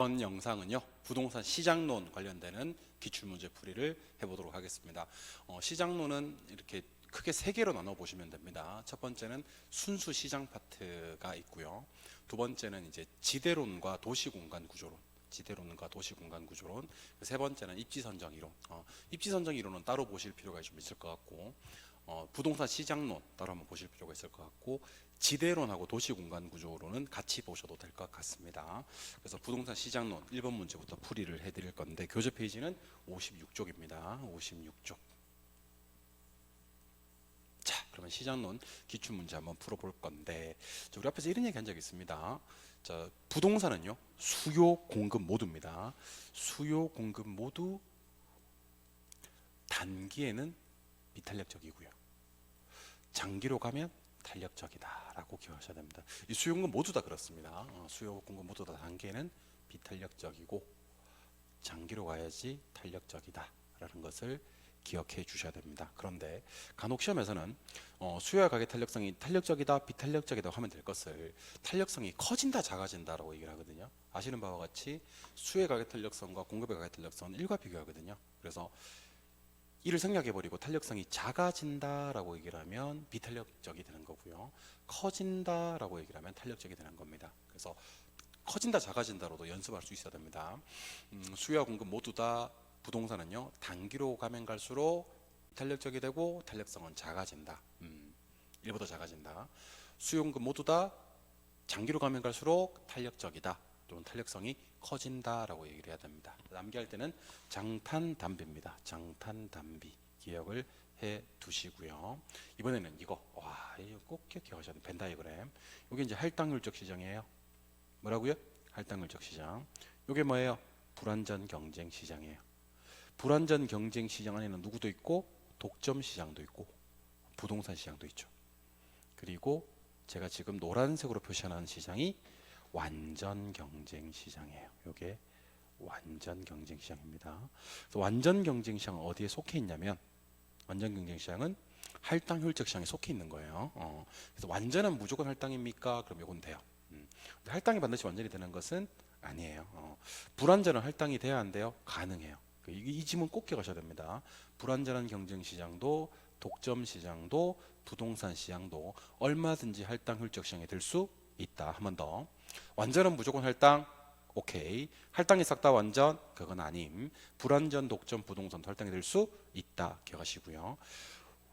이번 영상은요, 부동산 시장론 관련되는 기출문제 풀이를 해보도록 하겠습니다. 시장론은 이렇게 크게 세 개로 나눠 보시면 됩니다. 첫 번째는 순수 시장 파트가 있고요. 두 번째는 이제 지대론과 도시공간 구조론, 지대론과 도시공간 구조론. 세 번째는 입지선정 이론. 입지선정 이론은 따로 보실 필요가 좀 있을 것 같고, 부동산 시장론 따로 한번 보실 필요가 있을 것 같고, 지대론하고 도시공간 구조론은 같이 보셔도 될 것 같습니다. 그래서 부동산 시장론 1번 문제부터 풀이를 해드릴 건데, 교재 페이지는 56쪽입니다. 56쪽. 자, 그러면 시장론 기출문제 한번 풀어볼 건데, 우리 앞에서 이런 얘기 한 적이 있습니다. 자, 부동산은요, 수요 공급 모두입니다. 수요 공급 모두 단기에는 비탄력적이고요, 장기로 가면 탄력적이다라고 기억하셔야 됩니다. 이 수요 공급 모두 다 그렇습니다. 수요 공급 모두 다 단기에는 비탄력적이고 장기로 가야지 탄력적이다라는 것을 기억해 주셔야 됩니다. 그런데 간혹 시험에서는 수요와 가격 탄력성이 탄력적이다, 비탄력적이다 하면 될 것을 탄력성이 커진다, 작아진다라고 얘기를 하거든요. 아시는 바와 같이 수요의 가격 탄력성과 공급의 가격 탄력성은 일과 비교하거든요. 그래서 이를 생략해버리고 탄력성이 작아진다라고 얘기를 하면 비탄력적이 되는 거고요, 커진다라고 얘기를 하면 탄력적이 되는 겁니다. 그래서 커진다, 작아진다로도 연습할 수 있어야 됩니다. 수요와 공급 모두 다 부동산은요, 단기로 가면 갈수록 탄력적이 되고 탄력성은 작아진다. 일보다 작아진다. 수요 공급 모두 다 장기로 가면 갈수록 탄력적이다, 또는 탄력성이 커진다라고 얘기를 해야 됩니다. 암기할 때는 장탄 담비입니다. 장탄 담비 기억을 해 두시고요. 이번에는 이거, 이거 꼭 기억하셔야 돼요. 벤 다이어그램. 이게 이제 할당률적 시장이에요. 뭐라고요? 할당률적 시장. 이게 뭐예요? 불완전 경쟁 시장이에요. 불완전 경쟁 시장 안에는 누구도 있고, 독점 시장도 있고, 부동산 시장도 있죠. 그리고 제가 지금 노란색으로 표시하는 시장이 완전 경쟁 시장이에요. 이게 완전 경쟁 시장입니다. 그래서 완전 경쟁 시장은 어디에 속해 있냐면, 완전 경쟁 시장은 할당 효율적 시장에 속해 있는 거예요. 그래서 완전한 무조건 할당입니까? 그럼 이건 돼요. 할당이 반드시 완전히 되는 것은 아니에요. 불완전한 할당이 돼야 안 돼요? 가능해요. 이 지문 꼭 기억하셔야 됩니다. 불완전한 경쟁 시장도, 독점 시장도, 부동산 시장도 얼마든지 할당 효율적 시장이 될 수 있다. 한 번 더. 완전은 무조건 할당, 오케이. 할당이 싹 다 완전, 그건 아님. 불완전, 독점, 부동산 할당이 될 수 있다. 기억하시고요.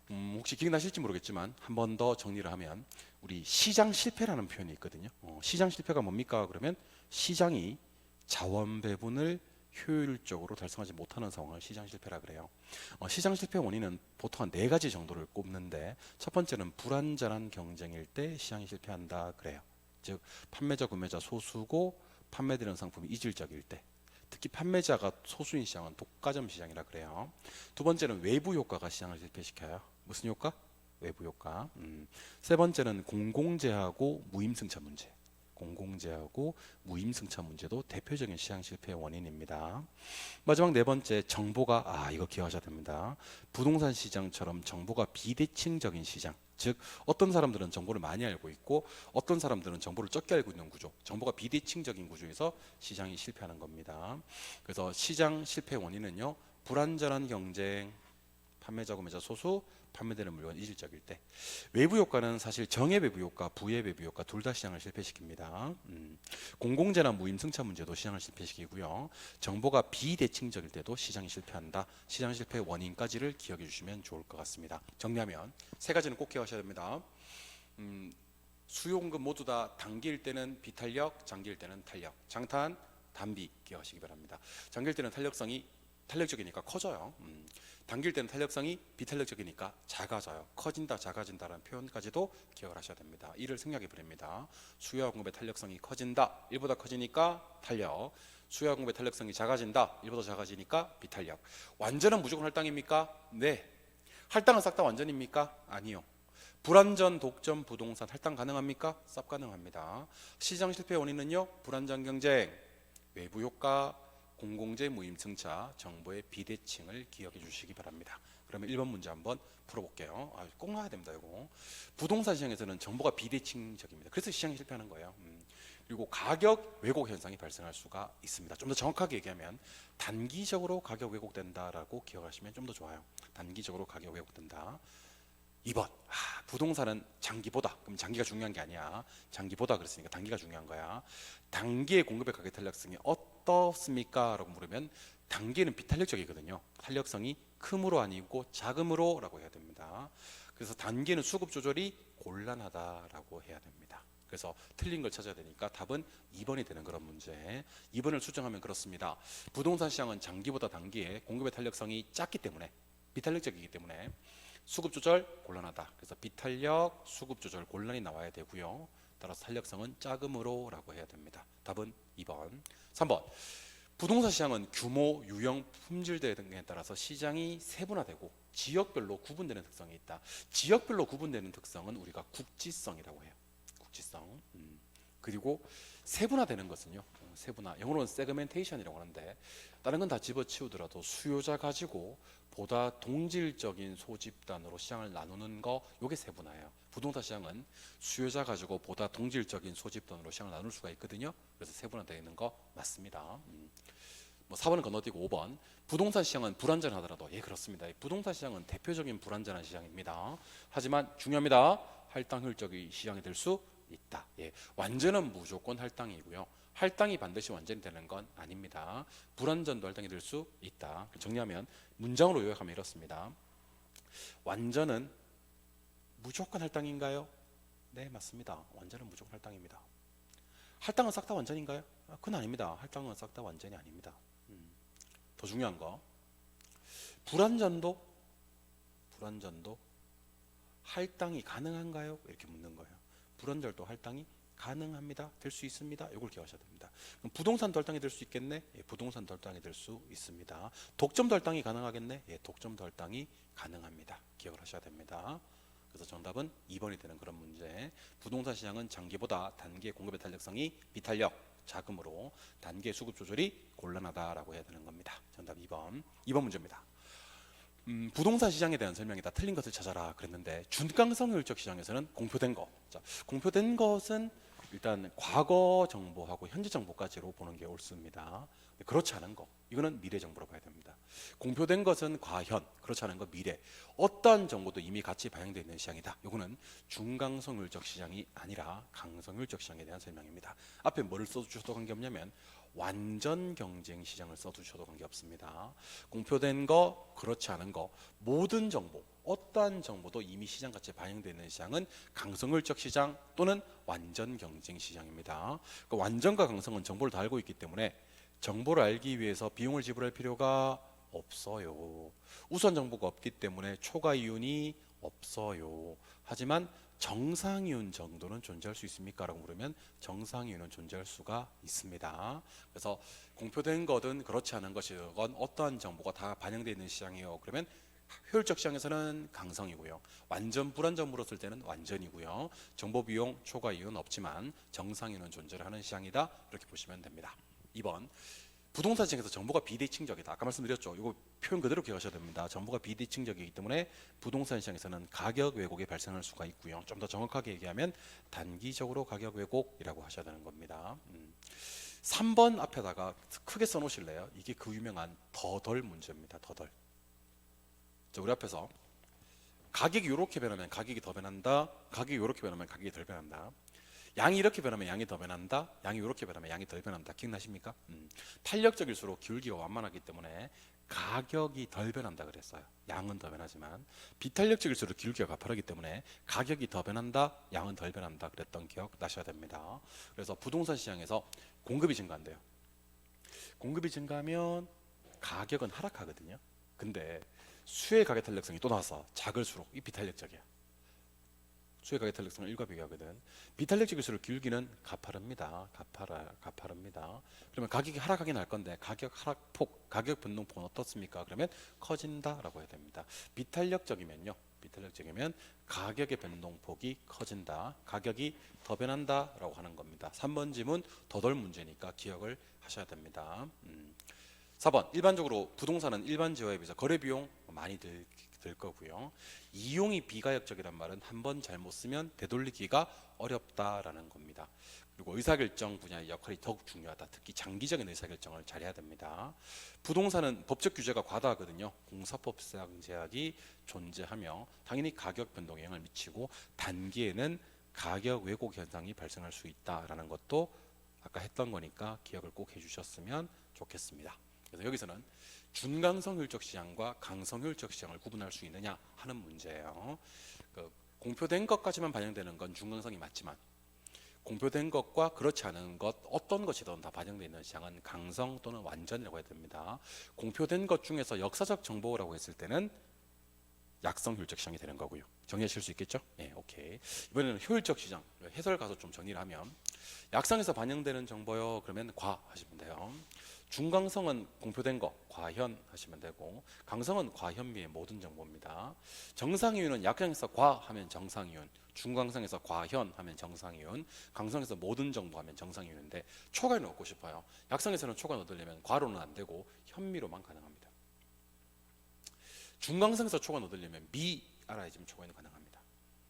혹시 기억나실지 모르겠지만 한 번 더 정리를 하면, 우리 시장 실패라는 표현이 있거든요. 시장 실패가 뭡니까? 그러면 시장이 자원 배분을 효율적으로 달성하지 못하는 상황을 시장 실패라 그래요. 시장 실패 원인은 보통 한 4가지 정도를 꼽는데, 첫 번째는 불완전한 경쟁일 때 시장이 실패한다 그래요. 즉 판매자, 구매자 소수고 판매되는 상품이 이질적일 때, 특히 판매자가 소수인 시장은 독과점 시장이라 그래요. 두 번째는 외부 효과가 시장을 실패시켜요. 무슨 효과? 외부 효과. 세 번째는 공공재하고 무임승차 문제. 공공재하고 무임승차 문제도 대표적인 시장 실패의 원인입니다. 마지막 네 번째, 정보가, 이거 기억하셔야 됩니다. 부동산 시장처럼 정보가 비대칭적인 시장, 즉 어떤 사람들은 정보를 많이 알고 있고 어떤 사람들은 정보를 적게 알고 있는 구조, 정보가 비대칭적인 구조에서 시장이 실패하는 겁니다. 그래서 시장 실패 원인은요, 불완전한 경쟁, 판매자, 구매자 소수, 판매되는 물건 이질적일 때. 외부 효과는 사실 정의 외부 효과, 부의 외부 효과 둘 다 시장을 실패시킵니다. 공공재나 무임승차 문제도 시장을 실패시키고요, 정보가 비대칭적일 때도 시장이 실패한다. 시장 실패 원인까지를 기억해 주시면 좋을 것 같습니다. 정리하면 세 가지는 꼭 기억하셔야 됩니다. 수요 공급 모두 다 단기일 때는 비탄력, 장기일 때는 탄력. 장탄, 단비 기억하시기 바랍니다. 장기일 때는 탄력적이니까 커져요. 단기일 때는 탄력성이 비탄력적이니까 작아져요. 커진다, 작아진다라는 표현까지도 기억을 하셔야 됩니다. 이를 생략해 버립니다. 수요와 공급의 탄력성이 커진다, 일보다 커지니까 탄력. 수요와 공급의 탄력성이 작아진다, 일보다 작아지니까 비탄력. 완전한 무조건 할당입니까? 네. 할당은 싹 다 완전입니까? 아니요. 불완전, 독점, 부동산 할당 가능합니까? 쌉 가능합니다. 시장 실패 원인은요, 불완전 경쟁, 외부 효과, 공공재, 무임승차, 정보의 비대칭을 기억해 주시기 바랍니다. 그러면 1번 문제 한번 풀어볼게요. 꼭 나와야 됩니다. 이거 부동산 시장에서는 정보가 비대칭적입니다. 그래서 시장이 실패하는 거예요. 그리고 가격 왜곡 현상이 발생할 수가 있습니다. 좀 더 정확하게 얘기하면 단기적으로 가격 왜곡된다라고 기억하시면 좀 더 좋아요. 단기적으로 가격 왜곡된다. 2번, 부동산은 장기보다, 그럼 장기가 중요한 게 아니야. 장기보다 그랬으니까 단기가 중요한 거야. 단기의 공급의 가격 탄력성이 어떻습니까? 라고 물으면 단기는 비탄력적이거든요. 탄력성이 큼으로 아니고 작음으로 라고 해야 됩니다. 그래서 단기는 수급 조절이 곤란하다라고 해야 됩니다. 그래서 틀린 걸 찾아야 되니까 답은 2번이 되는 그런 문제. 2번을 수정하면 그렇습니다. 부동산 시장은 장기보다 단기에 공급의 탄력성이 작기 때문에, 비탄력적이기 때문에 수급 조절 곤란하다. 그래서 비탄력, 수급 조절 곤란이 나와야 되고요. 따라서 탄력성은 작음으로 라고 해야 됩니다. 답은 2번. 3번. 부동산 시장은 규모, 유형, 품질 등에 따라서 시장이 세분화되고 지역별로 구분되는 특성이 있다. 지역별로 구분되는 특성은 우리가 국지성이라고 해요. 국지성. 그리고 세분화되는 것은요. 세분화. 영어로는 세그멘테이션이라고 하는데 다른 건 다 집어치우더라도 수요자 가지고 보다 동질적인 소집단으로 시장을 나누는 거, 요게 세분화예요. 부동산 시장은 수요자 가지고 보다 동질적인 소집단으로 시장을 나눌 수가 있거든요. 그래서 세분화되어 있는 거 맞습니다. 4번은 건너뛰고 5번. 부동산 시장은 불안전하더라도, 예, 그렇습니다. 부동산 시장은 대표적인 불안전한 시장입니다. 하지만 중요합니다. 할당 효율적인 시장이 될 수 있다. 예, 완전은 무조건 할당이고요. 할당이 반드시 완전히 되는 건 아닙니다. 불완전도 할당이 될 수 있다. 정리하면 문장으로 요약하면 이렇습니다. 완전은 무조건 할당인가요? 네, 맞습니다. 완전은 무조건 할당입니다. 할당은 싹 다 완전인가요? 그건 아닙니다. 할당은 싹 다 완전이 아닙니다. 더 중요한 거, 불완전도 할당이 가능한가요? 이렇게 묻는 거예요. 불완전도 할당이 가능합니다. 될 수 있습니다. 이걸 기억하셔야 됩니다. 그럼 부동산도 할당이 될 수 있겠네? 예, 부동산도 할당이 될 수 있습니다. 독점도 할당이 가능하겠네? 예, 독점도 할당이 가능합니다. 기억을 하셔야 됩니다. 그래서 정답은 2번이 되는 그런 문제. 부동산 시장은 장기보다 단기의 공급의 탄력성이 비탄력, 자금으로 단기의 수급 조절이 곤란하다라고 해야 되는 겁니다. 정답 2번. 2번 문제입니다. 부동산 시장에 대한 설명이다. 틀린 것을 찾아라 그랬는데 준강성효율적 시장에서는 공표된 거. 자, 공표된 것은 일단 과거 정보하고 현재 정보까지로 보는 게 옳습니다. 그렇지 않은 거, 이거는 미래 정보로 봐야 됩니다. 공표된 것은 과현, 그렇지 않은 거 미래. 어떠한 정보도 이미 같이 반영되어 있는 시장이다. 이거는 중강성효율적 시장이 아니라 강성효율적 시장에 대한 설명입니다. 앞에 뭐를 써주셔도 관계없냐면 완전 경쟁 시장을 써두셔도 관계없습니다. 공표된 거, 그렇지 않은 거, 모든 정보, 어떠한 정보도 이미 시장같이 반영되어 있는 시장은 강성효율적 시장 또는 완전 경쟁 시장입니다. 그러니까 완전과 강성은 정보를 다 알고 있기 때문에 정보를 알기 위해서 비용을 지불할 필요가 없어요. 우선 정보가 없기 때문에 초과 이윤이 없어요. 하지만 정상이윤 정도는 존재할 수 있습니까? 라고 물으면 정상이윤은 존재할 수가 있습니다. 그래서 공표된 것은 그렇지 않은 것이건 어떠한 정보가 다 반영되어 있는 시장이에요. 그러면 효율적 시장에서는 강성이고요. 완전 불안전 물었을 때는 완전이고요. 정보 비용 초과 이윤은 없지만 정상이윤은 존재를 하는 시장이다. 이렇게 보시면 됩니다. 2번. 부동산 시장에서 정보가 비대칭적이다. 아까 말씀드렸죠. 이거 표현 그대로 기억하셔야 됩니다. 정보가 비대칭적이기 때문에 부동산 시장에서는 가격 왜곡이 발생할 수가 있고요. 좀 더 정확하게 얘기하면 단기적으로 가격 왜곡이라고 하셔야 되는 겁니다. 3번 앞에다가 크게 써놓으실래요? 이게 그 유명한 더덜 문제입니다. 더덜. 자, 우리 앞에서 가격이 이렇게 변하면 가격이 더 변한다. 가격이 이렇게 변하면 가격이 덜 변한다. 양이 이렇게 변하면 양이 더 변한다. 양이 이렇게 변하면 양이 덜 변한다. 기억나십니까? 탄력적일수록 기울기가 완만하기 때문에 가격이 덜 변한다 그랬어요. 양은 더 변하지만 비탄력적일수록 기울기가 가파르기 때문에 가격이 더 변한다. 양은 덜 변한다 그랬던 기억 나셔야 됩니다. 그래서 부동산 시장에서 공급이 증가한대요. 공급이 증가하면 가격은 하락하거든요. 근데 수의 가격 탄력성이 또 나와서 작을수록 이 비탄력적이야. 수의 가격 탄력성을 1과 비교하거든. 비탄력적일수록 기울기는 가파릅니다. 가파릅니다. 그러면 가격이 하락하긴 할 건데 가격 하락폭, 가격 변동폭은 어떻습니까? 그러면 커진다라고 해야 됩니다. 비탄력적이면 가격의 변동폭이 커진다. 가격이 더 변한다라고 하는 겁니다. 3번 지문 더덜 문제니까 기억을 하셔야 됩니다. 4번 일반적으로 부동산은 일반 지역에 비해서 거래 비용 많이 들 거고요. 이용이 비가역적이란 말은 한 번 잘못 쓰면 되돌리기가 어렵다라는 겁니다. 그리고 의사결정 분야의 역할이 더욱 중요하다. 특히 장기적인 의사결정을 잘해야 됩니다. 부동산은 법적 규제가 과다하거든요. 공사법상 제약이 존재하며 당연히 가격 변동에 영향을 미치고 단기에는 가격 왜곡 현상이 발생할 수 있다라는 것도 아까 했던 거니까 기억을 꼭 해주셨으면 좋겠습니다. 그래서 여기서는 준강성효율적 시장과 강성효율적 시장을 구분할 수 있느냐 하는 문제예요. 공표된 것까지만 반영되는 건 준강성이 맞지만 공표된 것과 그렇지 않은 것 어떤 것이든 다 반영되어 있는 시장은 강성 또는 완전이라고 해야 됩니다. 공표된 것 중에서 역사적 정보라고 했을 때는 약성 효율적 시장이 되는 거고요. 정리하실 수 있겠죠? 네, 오케이. 이번에는 효율적 시장 해설 가서 좀 정리를 하면 약성에서 반영되는 정보요. 그러면 과 하시면 돼요. 중강성은 공표된 거 과현 하시면 되고 강성은 과현미의 모든 정보입니다. 정상이윤은 약성에서 과 하면 정상이윤, 중강성에서 과현 하면 정상이윤, 강성에서 모든 정보 하면 정상이윤인데 초과는 얻고 싶어요. 약성에서는 초과 얻으려면 과로는 안 되고 현미로만 가능합니다. 중강성에서 초과 얻으려면 미 알아야지만 초과는 가능합니다.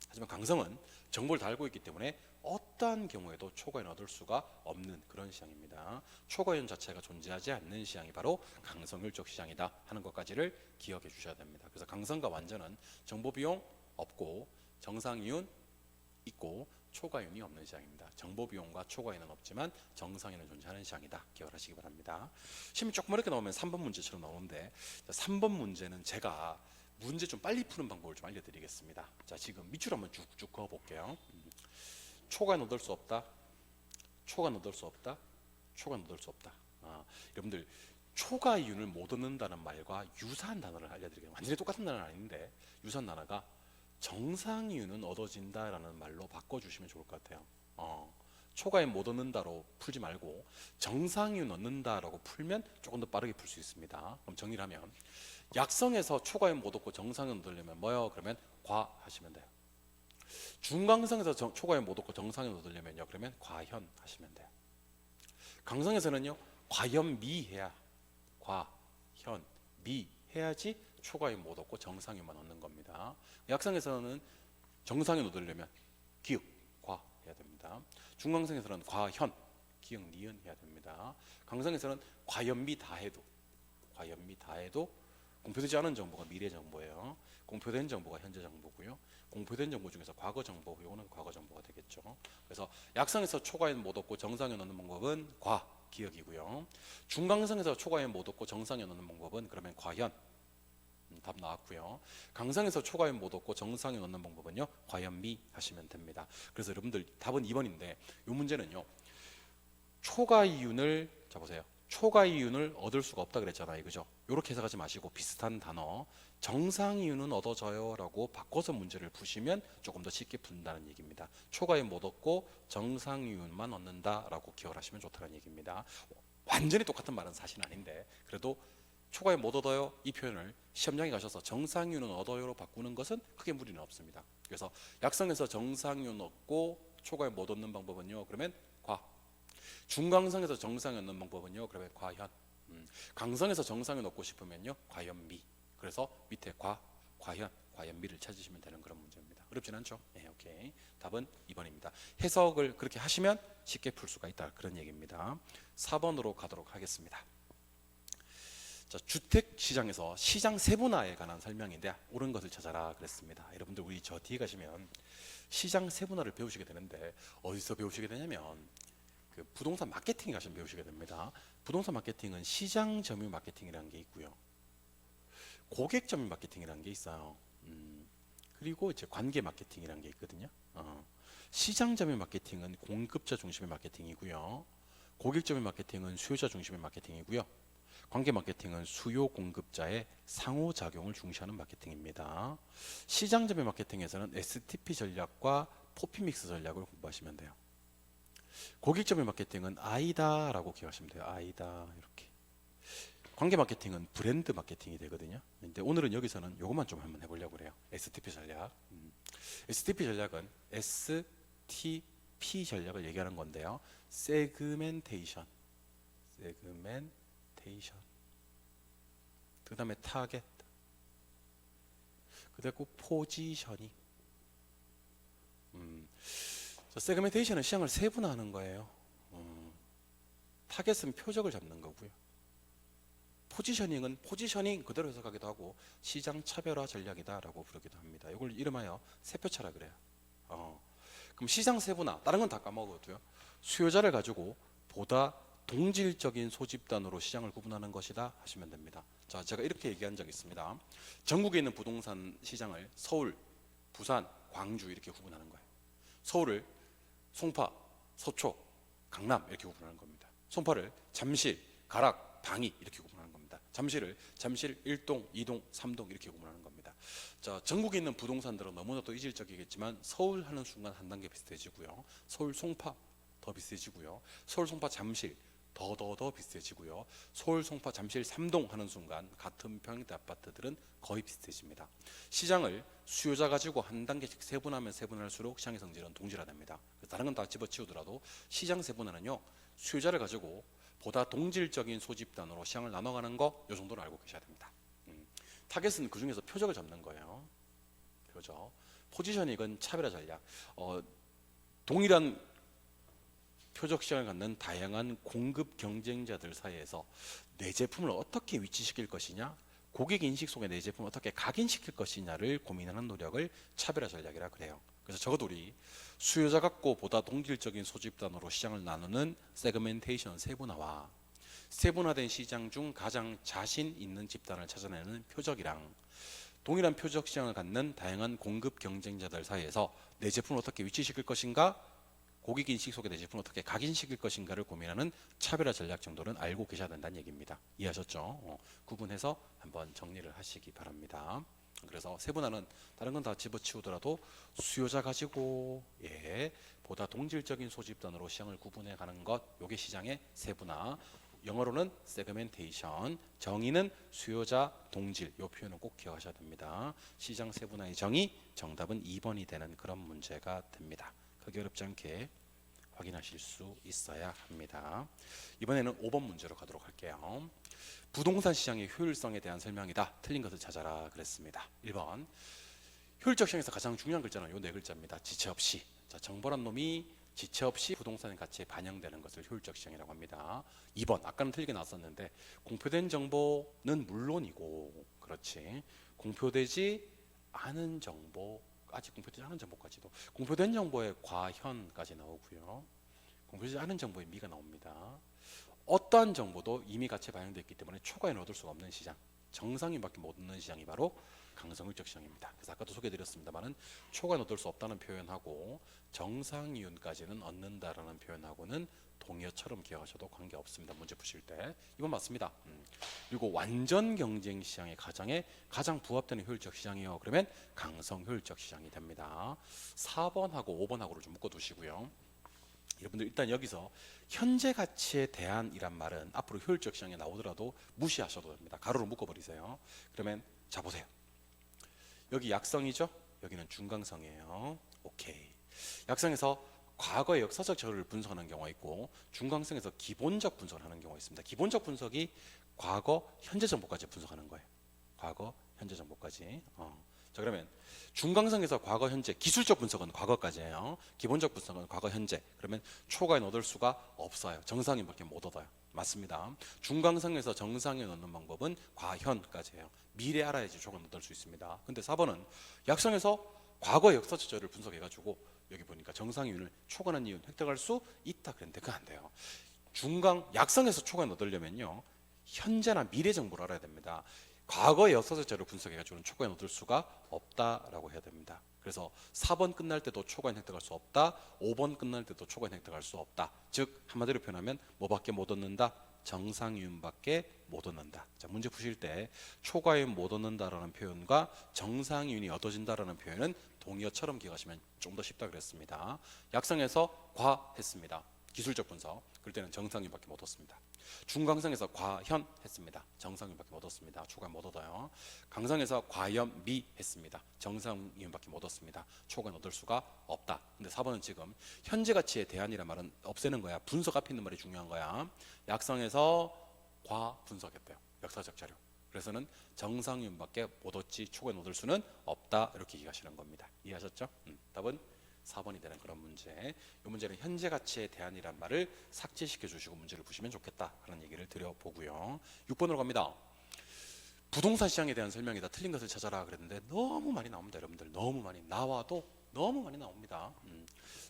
하지만 강성은 정보를 다 알고 있기 때문에 어떠한 경우에도 초과인 얻을 수가 없는 그런 시장입니다. 초과인 자체가 존재하지 않는 시장이 바로 강성효율적 시장이다 하는 것까지를 기억해 주셔야 됩니다. 그래서 강성과 완전은 정보 비용 없고 정상이윤 있고 초과이윤이 없는 시장입니다. 정보 비용과 초과이윤은 없지만 정상이윤은 존재하는 시장이다. 기억하시기 바랍니다. 시험이 조금 어렵게 나오면 3번 문제처럼 나오는데 3번 문제는 제가 문제 좀 빨리 푸는 방법을 좀 알려드리겠습니다. 자, 지금 밑줄 한번 쭉쭉 그어볼게요. 초과는 얻을 수 없다. 초과는 얻을 수 없다. 초과는 얻을 수 없다. 여러분들 초과이윤을 못 얻는다는 말과 유사한 단어를 알려드리겠습니다. 완전히 똑같은 단어는 아닌데 유사한 단어가 정상이윤은 얻어진다라는 말로 바꿔주시면 좋을 것 같아요. 초과이윤 못 얻는다로 풀지 말고 정상이윤 얻는다라고 풀면 조금 더 빠르게 풀 수 있습니다. 그럼 정리를 하면 약성에서 초과이윤 못 얻고 정상이윤 얻으려면 뭐요? 그러면 과 하시면 돼요. 중강성에서 초과이윤 못 얻고 정상이윤 얻으려면요, 그러면 과현 하시면 돼요. 강성에서는요, 과현미 해야 과현미 해야지 초과이윤 못 얻고 정상이윤만 얻는 겁니다. 약성에서는 정상이윤 얻으려면 기역 과 해야 됩니다. 중강성에서는 과현 기역 니은 해야 됩니다. 강성에서는 과현미 다 해도 공표되지 않은 정보가 미래 정보예요. 공표된 정보가 현재 정보고요. 공표된 정보 중에서 과거 정보, 이거는 과거 정보가 되겠죠. 그래서 약성에서 초과이윤 못 얻고 정상이윤 얻는 방법은 과 기억이고요. 중강성에서 초과이윤 못 얻고 정상이윤 얻는 방법은 그러면 과현. 답 나왔고요. 강성에서 초과이윤 못 얻고 정상이윤 얻는 방법은요, 과현미 하시면 됩니다. 그래서 여러분들 답은 2번인데 이 문제는요, 초과이윤을 자 보세요. 초과이윤을 얻을 수가 없다 그랬잖아요, 그죠? 이렇게 해석하지 마시고 비슷한 단어 정상이윤은 얻어져요 라고 바꿔서 문제를 푸시면 조금 더 쉽게 푼다는 얘기입니다. 초과이윤 못 얻고 정상이윤만 얻는다 라고 기억을 하시면 좋다는 얘기입니다. 완전히 똑같은 말은 사실 아닌데 그래도 초과이윤 못 얻어요 이 표현을 시험장에 가셔서 정상이윤은 얻어요로 바꾸는 것은 크게 무리는 없습니다. 그래서 약성에서 정상이윤 얻고 초과이윤 못 얻는 방법은요, 그러면 과. 중강성에서 정상이 얻는 방법은요, 그러면 과현. 강성에서 정상이 얻고 싶으면요, 과현미. 그래서 밑에 과현, 과현미를 찾으시면 되는 그런 문제입니다. 어렵진 않죠? 네, 오케이. 답은 2번입니다. 해석을 그렇게 하시면 쉽게 풀 수가 있다 그런 얘기입니다. 4번으로 가도록 하겠습니다. 자, 주택 시장에서 시장 세분화에 관한 설명인데 옳은 것을 찾아라 그랬습니다. 여러분들 우리 저 뒤에 가시면 시장 세분화를 배우시게 되는데 어디서 배우시게 되냐면 그 부동산 마케팅 가시면 배우시게 됩니다. 부동산 마케팅은 시장 점유 마케팅이라는 게 있고요. 고객 점유 마케팅이라는 게 있어요. 그리고 이제 관계 마케팅이라는 게 있거든요. 시장 점유 마케팅은 공급자 중심의 마케팅이고요. 고객 점유 마케팅은 수요자 중심의 마케팅이고요. 관계 마케팅은 수요 공급자의 상호작용을 중시하는 마케팅입니다. 시장 점유 마케팅에서는 STP 전략과 포피 믹스 전략을 공부하시면 돼요. 고객 점유 마케팅은 아이다라고 기억하시면 돼요. 아이다 이렇게. 관계 마케팅은 브랜드 마케팅이 되거든요. 근데 오늘은 여기서는 이것만 좀 한번 해보려고 그래요. STP 전략. STP 전략은 STP 전략을 얘기하는 건데요. 세그멘테이션. 그 다음에 타겟. 그리고 포지셔닝. 세그멘테이션은 시장을 세분화하는 거예요. 타겟은 표적을 잡는 거고요. 포지셔닝은 포지셔닝 그대로 해석하기도 하고 시장 차별화 전략이다라고 부르기도 합니다. 이걸 이름하여 세표차라 그래요. 그럼 시장 세분화, 다른 건 다 까먹어도요. 수요자를 가지고 보다 동질적인 소집단으로 시장을 구분하는 것이다 하시면 됩니다. 자, 제가 이렇게 얘기한 적이 있습니다. 전국에 있는 부동산 시장을 서울, 부산, 광주 이렇게 구분하는 거예요. 서울을 송파, 서초, 강남 이렇게 구분하는 겁니다. 송파를 잠실, 가락, 방이 이렇게 구분하는 겁니다. 잠실을 잠실 1동, 2동, 3동 이렇게 구분하는 겁니다. 자, 전국에 있는 부동산들은 너무나도 이질적이겠지만 서울 하는 순간 한 단계 비슷해지고요. 서울 송파 더 비슷해지고요. 서울 송파 잠실 더 비슷해지고요. 서울 송파 잠실 3동 하는 순간 같은 평대 아파트들은 거의 비슷해집니다. 시장을 수요자 가지고 한 단계씩 세분하면 세분할수록 시장의 성질은 동질화됩니다. 다른 건 다 집어치우더라도 시장 세분화는요, 수요자를 가지고 보다 동질적인 소집단으로 시장을 나눠가는 거 이 정도는 알고 계셔야 됩니다. 타겟은 그 중에서 표적을 잡는 거예요. 표적. 포지셔닝은 차별화 전략. 동일한 표적 시장을 갖는 다양한 공급 경쟁자들 사이에서 내 제품을 어떻게 위치시킬 것이냐, 고객 인식 속에 내 제품을 어떻게 각인시킬 것이냐를 고민하는 노력을 차별화 전략이라 그래요. 그래서 적어도 우리 수요자 갖고 보다 동질적인 소집단으로 시장을 나누는 세그멘테이션 세분화와 세분화된 시장 중 가장 자신 있는 집단을 찾아내는 표적이랑 동일한 표적 시장을 갖는 다양한 공급 경쟁자들 사이에서 내 제품을 어떻게 위치시킬 것인가, 고객 인식 속에 내 제품을 어떻게 각인시킬 것인가를 고민하는 차별화 전략 정도는 알고 계셔야 된다는 얘기입니다. 이해하셨죠? 구분해서 한번 정리를 하시기 바랍니다. 그래서 세분화는 다른 건 다 집어치우더라도 수요자 가지고 보다 동질적인 소집단으로 시장을 구분해 가는 것, 요게 시장의 세분화. 영어로는 세그멘테이션, 정의는 수요자 동질, 요 표현은 꼭 기억하셔야 됩니다. 시장 세분화의 정의, 정답은 2번이 되는 그런 문제가 됩니다. 크게 어렵지 않게 확인하실 수 있어야 합니다. 이번에는 5번 문제로 가도록 할게요. 부동산 시장의 효율성에 대한 설명이다. 틀린 것을 찾아라 그랬습니다. 1번. 효율적 시장에서 가장 중요한 글자는 요 네 글자입니다. 지체 없이. 자, 정보란 놈이 지체 없이 부동산 가치에 반영되는 것을 효율적 시장이라고 합니다. 2번. 아까는 틀리게 나왔었는데 공표된 정보는 물론이고, 그렇지, 공표되지 않은 정보, 아직 공표되지 않은 정보까지도, 공표된 정보의 과현까지 나오고요. 공표되지 않은 정보의 미가 나옵니다. 어떠한 정보도 이미 가치에 반영되어 있기 때문에 초과에는 얻을 수가 없는 시장, 정상인밖에 못 얻는 시장이 바로 강성효율적 시장입니다. 그래서 아까도 소개해드렸습니다만은 초과에는 얻을 수 없다는 표현하고 정상이윤까지는 얻는다라는 표현하고는 동의어처럼 기억하셔도 관계없습니다. 문제 푸실 때 이건 맞습니다. 그리고 완전 경쟁 시장의 가장 부합되는 효율적 시장이요, 그러면 강성 효율적 시장이 됩니다. 4번하고 5번하고를 좀 묶어두시고요. 여러분들 일단 여기서 현재 가치에 대한이란 말은 앞으로 효율적 시장에 나오더라도 무시하셔도 됩니다. 가로로 묶어버리세요. 그러면 자 보세요. 여기 약성이죠? 여기는 중강성이에요. 오케이. 약성에서 과거의 역사적 자료를 분석하는 경우가 있고 중강성에서 기본적 분석을 하는 경우가 있습니다. 기본적 분석이 과거, 현재 정보까지 분석하는 거예요. 과거, 현재 정보까지. 자, 그러면 중강성에서 과거, 현재, 기술적 분석은 과거까지예요. 기본적 분석은 과거, 현재. 그러면 초과에 얻을 수가 없어요. 정상인밖에 못 얻어요. 맞습니다. 중강성에서 정상에 넣는 방법은 과현까지예요. 미래 알아야지 초과 얻을 수 있습니다. 근데 4번은 약성에서 과거 역사적 자료를 분석해가지고 여기 보니까 정상이윤을 초과하는 이윤 획득할 수 있다 그랬는데 그거 안 돼요. 약성에서 초과에 얻으려면요, 현재나 미래 정보를 알아야 됩니다. 과거의 역사적 자료를 분석해가지고는 초과에 얻을 수가 없다라고 해야 됩니다. 그래서 4번 끝날 때도 초과에 획득할 수 없다, 5번 끝날 때도 초과에 획득할 수 없다. 즉 한마디로 표현하면 뭐밖에 못 얻는다? 정상이윤밖에 못 얻는다. 자, 문제 푸실 때 초과이윤 못 얻는다라는 표현과 정상이윤이 얻어진다라는 표현은 동의어처럼 기억하시면 좀 더 쉽다 그랬습니다. 약성에서 과 했습니다. 기술적 분석. 그럴 때는 정상이윤밖에 못 얻습니다. 중강성에서 과현 했습니다. 정상이윤밖에 못 얻습니다. 초과 못 얻어요. 강성에서 과연 미 했습니다. 정상이윤밖에 못 얻습니다. 초과 얻을 수가 없다. 근데 4번은 지금 현재 가치에 대한이란 말은 없애는 거야. 분석 앞에 있는 말이 중요한 거야. 약성에서 과 분석했대요. 역사적 자료. 그래서는 정상이윤밖에 못 얻지 초과에 얻을 수는 없다. 이렇게 얘기하시는 겁니다. 이해하셨죠? 답은 4번이 되는 그런 문제. 이 문제는 현재 가치의 대안이란 말을 삭제시켜 주시고 문제를 푸시면 좋겠다 하는 얘기를 드려보고요. 6번으로 갑니다. 부동산 시장에 대한 설명이다. 틀린 것을 찾아라 그랬는데 너무 많이 나옵니다. 여러분들 너무 많이 나와도 너무 많이 나옵니다.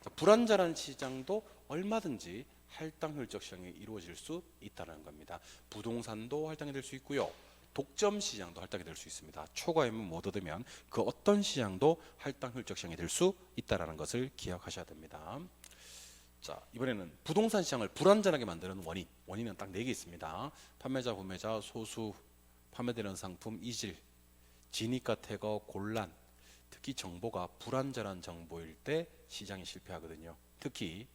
자, 불안전한 시장도 얼마든지 할당률적 시장이 이루어질 수 있다는 겁니다. 부동산도 할당이 될 수 있고요. 독점 시장도 할당이 될 수 있습니다. 초과이면 못 얻으면 그 어떤 시장도 할당률적 시장이 될 수 있다는 것을 기억하셔야 됩니다. 자, 이번에는 부동산 시장을 불안전하게 만드는 원인은 딱 4개 있습니다. 판매자, 구매자, 소수, 판매되는 상품, 이질, 진입가 태거, 곤란. 특히 정보가 불안전한 정보일 때 시장이 실패하거든요. 특히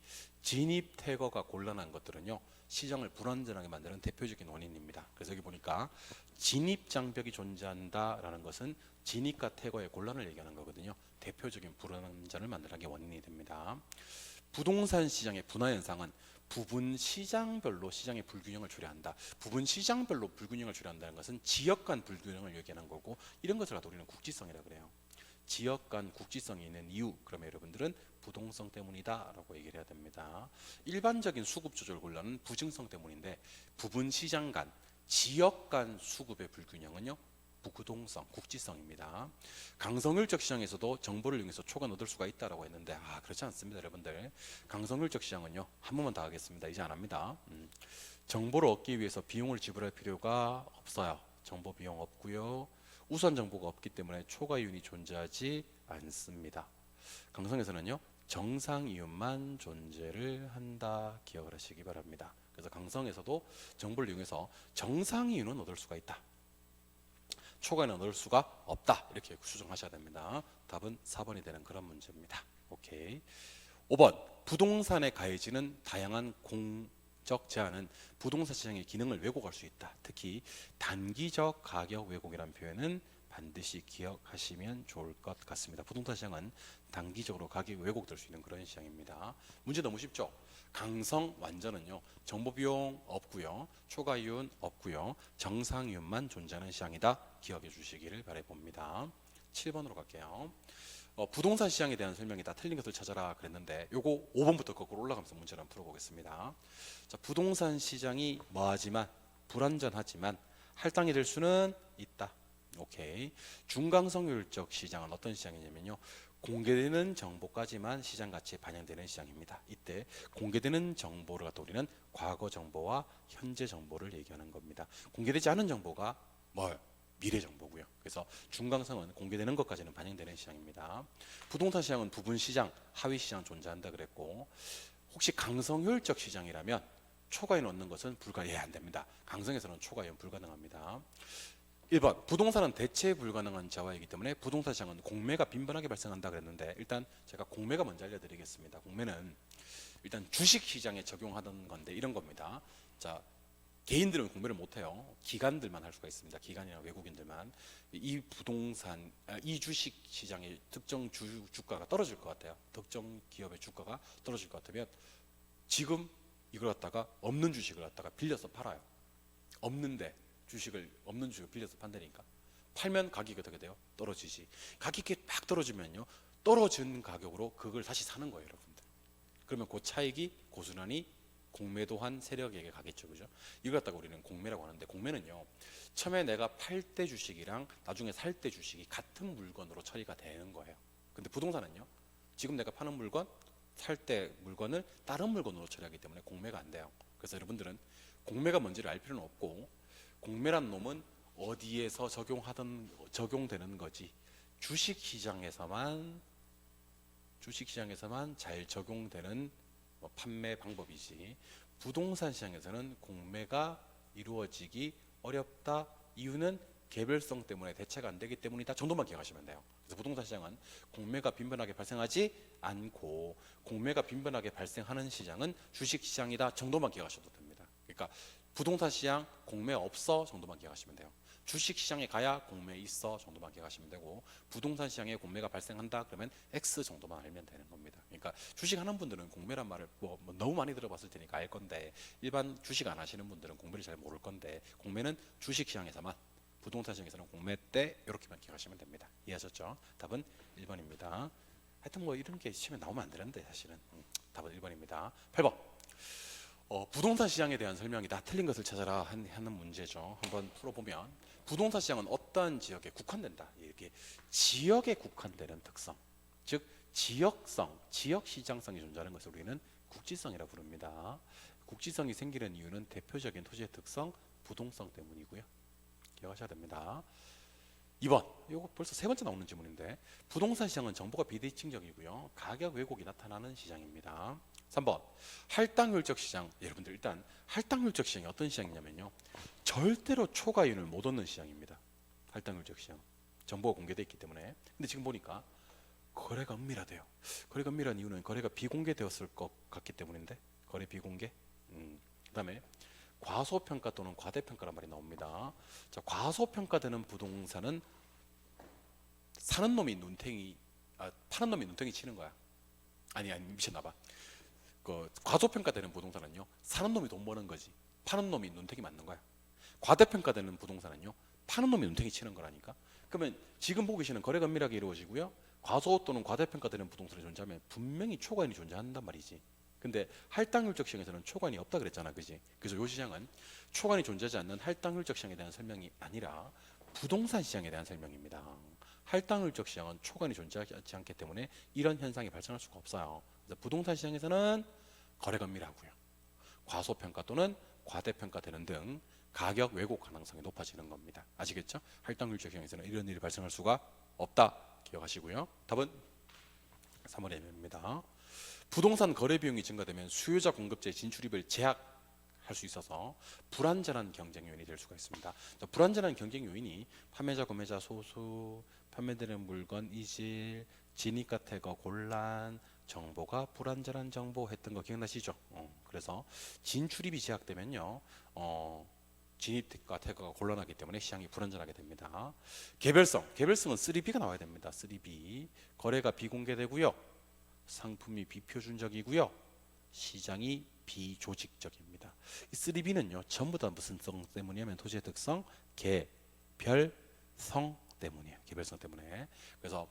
진입 태거가 곤란한 것들은요, 시장을 불안전하게 만드는 대표적인 원인입니다. 그래서 여기 보니까 진입 장벽이 존재한다라는 것은 진입과 태거의 곤란을 얘기하는 거거든요. 대표적인 불안전을 만드는 게 원인이 됩니다. 부동산 시장의 분화 현상은 부분 시장별로 시장의 불균형을 초래한다. 부분 시장별로 불균형을 초래한다는 것은 지역 간 불균형을 얘기하는 거고, 이런 것을 갖다 우리는 국지성이라고 그래요. 지역 간 국지성이 있는 이유, 그러면 여러분들은 부동성 때문이다 라고 얘기를 해야 됩니다. 일반적인 수급 조절 곤란은 부증성 때문인데, 부분 시장 간, 지역 간 수급의 불균형은요, 부구동성, 국지성입니다. 강성률적 시장에서도 정보를 이용해서 초과 얻을 수가 있다라고 했는데, 그렇지 않습니다, 여러분들. 강성률적 시장은요, 한 번만 더 하겠습니다. 이제 안 합니다. 정보를 얻기 위해서 비용을 지불할 필요가 없어요. 정보 비용 없고요. 우선 정보가 없기 때문에 초과 이윤이 존재하지 않습니다. 강성에서는요, 정상 이윤만 존재를 한다, 기억을 하시기 바랍니다. 그래서 강성에서도 정보를 이용해서 정상 이윤은 얻을 수가 있다, 초과는 얻을 수가 없다, 이렇게 수정하셔야 됩니다. 답은 4번이 되는 그런 문제입니다. 오케이. 5번, 부동산에 가해지는 다양한 공적 제한은 부동산 시장의 기능을 왜곡할 수 있다. 특히 단기적 가격 왜곡이라는 표현은 반드시 기억하시면 좋을 것 같습니다. 부동산 시장은 단기적으로 가격이 왜곡될 수 있는 그런 시장입니다. 문제 너무 쉽죠? 강성 완전은요, 정보 비용 없고요, 초과 이윤 없고요, 정상 이윤만 존재하는 시장이다, 기억해 주시기를 바라봅니다. 7번으로 갈게요. 부동산 시장에 대한 설명이다. 틀린 것을 찾아라 그랬는데, 요거 5번부터 거꾸로 올라가면서 문제를 한번 풀어보겠습니다. 자, 부동산 시장이 뭐하지만, 불안전하지만 할당이 될 수는 있다. 오케이. 중강성률적 시장은 어떤 시장이냐면요, 공개되는 정보까지만 시장 가치에 반영되는 시장입니다. 이때 공개되는 정보를 갖다 우리는 과거 정보와 현재 정보를 얘기하는 겁니다. 공개되지 않은 정보가 뭘? 미래 정보고요. 그래서 중강성은 공개되는 것까지는 반영되는 시장입니다. 부동산 시장은 부분 시장, 하위 시장 존재한다 그랬고, 혹시 강성효율적 시장이라면 초과이윤 얻는 것은 안 됩니다. 강성에서는 초과이윤 불가능합니다. 1번, 부동산은 대체 불가능한 자화이기 때문에 부동산 시장은 공매가 빈번하게 발생한다 그랬는데, 일단 제가 공매가 뭔지 알려드리겠습니다. 공매는 일단 주식 시장에 적용하던 건데 이런 겁니다. 자, 개인들은 공매를 못해요. 기관들만 할 수가 있습니다. 기관이나 외국인들만. 이 주식 시장의 특정 주가가 떨어질 것 같아요. 특정 기업의 주가가 떨어질 것 같으면 지금 이걸 갖다가 없는 주식을 갖다가 빌려서 팔아요. 없는 주식을 빌려서 판다니까. 팔면 가격이 어떻게 돼요? 떨어지지. 가격이 막 떨어지면요, 떨어진 가격으로 그걸 다시 사는 거예요, 여러분들. 그러면 그 차익이 고스란히 공매도 한 세력에게 가겠죠, 그죠? 이걸 갖다가 우리는 공매라고 하는데, 공매는요, 처음에 내가 팔 때 주식이랑 나중에 살 때 주식이 같은 물건으로 처리가 되는 거예요. 근데 부동산은요, 지금 내가 파는 물건, 살 때 물건을 다른 물건으로 처리하기 때문에 공매가 안 돼요. 그래서 여러분들은 공매가 뭔지를 알 필요는 없고, 공매란 놈은 어디에서 적용되는 거지, 주식시장에서만 잘 적용되는 판매 방법이지, 부동산 시장에서는 공매가 이루어지기 어렵다. 이유는 개별성 때문에 대체가 안 되기 때문이다 정도만 기억하시면 돼요. 그래서 부동산 시장은 공매가 빈번하게 발생하지 않고, 공매가 빈번하게 발생하는 시장은 주식시장이다 정도만 기억하셔도 됩니다. 그러니까 부동산 시장 공매 없어 정도만 기억하시면 돼요. 주식 시장에 가야 공매 있어 정도만 기억하시면 되고, 부동산 시장에 공매가 발생한다 그러면 X 정도만 알면 되는 겁니다. 그러니까 주식 하는 분들은 공매란 말을 뭐 너무 많이 들어봤을 테니까 알 건데, 일반 주식 안 하시는 분들은 공매를 잘 모를 건데, 공매는 주식 시장에서만, 부동산 시장에서는 공매 때, 이렇게만 기억하시면 됩니다. 이해하셨죠? 답은 1번입니다. 하여튼 뭐 이런 게 시험에 나오면 안 되는데 사실은. 답은 1번입니다. 8번. 부동산 시장에 대한 설명이다. 틀린 것을 찾아라 하는 문제죠. 한번 풀어보면 부동산 시장은 어떠한 지역에 국한된다. 이렇게 지역에 국한되는 특성, 즉 지역성, 지역 시장성이 존재하는 것을 우리는 국지성이라고 부릅니다. 국지성이 생기는 이유는 대표적인 토지의 특성, 부동성 때문이고요. 기억하셔야 됩니다. 2번, 이거 벌써 세 번째 나오는 질문인데 부동산 시장은 정보가 비대칭적이고요. 가격 왜곡이 나타나는 시장입니다. 3번, 할당률적 시장. 여러분들 일단 할당률적 시장이 어떤 시장이냐면요. 절대로 초과이윤을 못 얻는 시장입니다. 할당률적 시장. 정보가 공개되어 있기 때문에. 근데 지금 보니까 거래가 은밀하대요. 거래가 은밀한 이유는 거래가 비공개되었을 것 같기 때문인데 거래 비공개. 그다음에 과소평가 또는 과대평가란 말이 나옵니다. 자, 과소평가되는 부동산은 사는 놈이 눈탱이, 파는 놈이 눈탱이 치는 거야. 아니 미쳤나봐. 과소평가되는 부동산은요, 사는 놈이 돈 버는 거지, 파는 놈이 눈탱이 맞는 거야. 과대평가되는 부동산은요, 파는 놈이 눈탱이 치는 거라니까. 그러면 지금 보고 계시는 거래가 은밀하게 이루어지고요, 과소 또는 과대평가되는 부동산이 존재하면 분명히 초과인이 존재한단 말이지. 근데 할당률적 시장에서는 초과인이 없다 그랬잖아, 그지? 그래서 이 시장은 초과인이 존재하지 않는 할당률적 시장에 대한 설명이 아니라 부동산 시장에 대한 설명입니다. 할당률적 시장은 초과인이 존재하지 않기 때문에 이런 현상이 발생할 수가 없어요. 그래서 부동산 시장에서는 거래가 은밀하고요, 과소평가 또는 과대평가되는 등 가격 왜곡 가능성이 높아지는 겁니다. 아시겠죠? 할당률적 시장에서는 이런 일이 발생할 수가 없다 기억하시고요. 답은 3번의 M입니다. 부동산 거래 비용이 증가되면 수요자 공급자의 진출입을 제약할 수 있어서 불안전한 경쟁 요인이 될 수가 있습니다. 불안전한 경쟁 요인이 판매자, 구매자 소수, 판매되는 물건 이질, 진입가 태거 곤란, 정보가 불안전한 정보 했던 거 기억나시죠? 그래서 진출입이 제약되면요, 진입과 태거가 곤란하기 때문에 시장이 불안전하게 됩니다. 개별성은 3B가 나와야 됩니다. 3B. 거래가 비공개되고요, 상품이 비표준적이고요, 시장이 비조직적입니다. 이 3B는요 전부 다 무슨 성 때문이냐면 토지의 특성, 개별성 때문이에요. 개별성 때문에. 그래서